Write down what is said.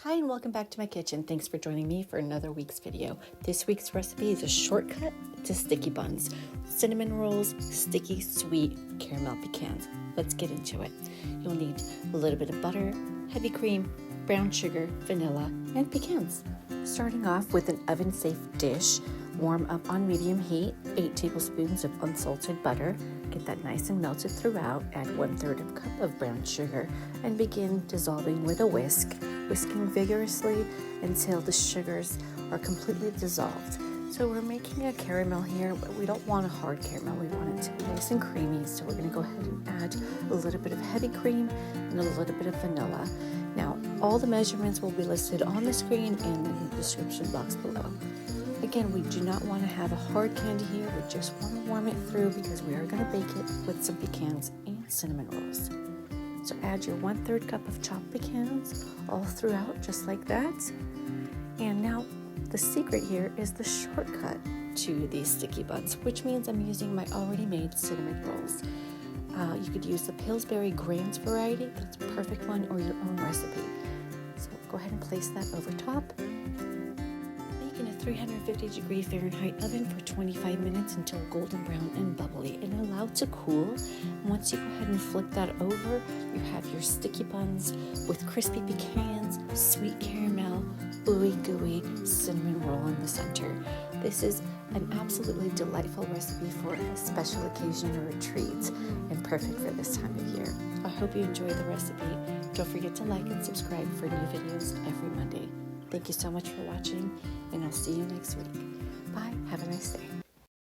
Hi and welcome back to my kitchen. Thanks for joining me for another week's video. This week's recipe is a shortcut to sticky buns. Cinnamon rolls, sticky, sweet caramel pecans. Let's get into it. You'll need a little bit of butter, heavy cream, brown sugar, vanilla, and pecans. Starting off with an oven-safe dish, warm up on medium heat, 8 tablespoons of unsalted butter. Get that nice and melted throughout. Add 1/3 cup of brown sugar and begin dissolving with a whisk, whisking vigorously until the sugars are completely dissolved. So we're making a caramel here, but we don't want a hard caramel. We want it to be nice and creamy. So we're going to go ahead and add a little bit of heavy cream and a little bit of vanilla. Now, all the measurements will be listed on the screen and in the description box below. Again, we do not want to have a hard candy here. We just want to warm it through because we are going to bake it with some pecans and cinnamon rolls. So add your 1/3 cup of chopped pecans all throughout, just like that. And now the secret here is the shortcut to these sticky buns, which means I'm using my already made cinnamon rolls. You could use the Pillsbury Grants variety, that's a perfect one, or your own recipe. So go ahead and place that over top. Bake in a 350-degree Fahrenheit oven for 25 minutes until golden brown and bubbly, and allow it to cool. And once you go ahead and flip that over, you have your sticky buns with crispy pecans, sweet caramel, ooey gooey cinnamon roll in the center. This is an absolutely delightful recipe for a special occasion or a treat, and perfect for this time of year. I hope you enjoy the recipe. Don't forget to like and subscribe for new videos every Monday. Thank you so much for watching, and I'll see you next week. Bye. Have a nice day.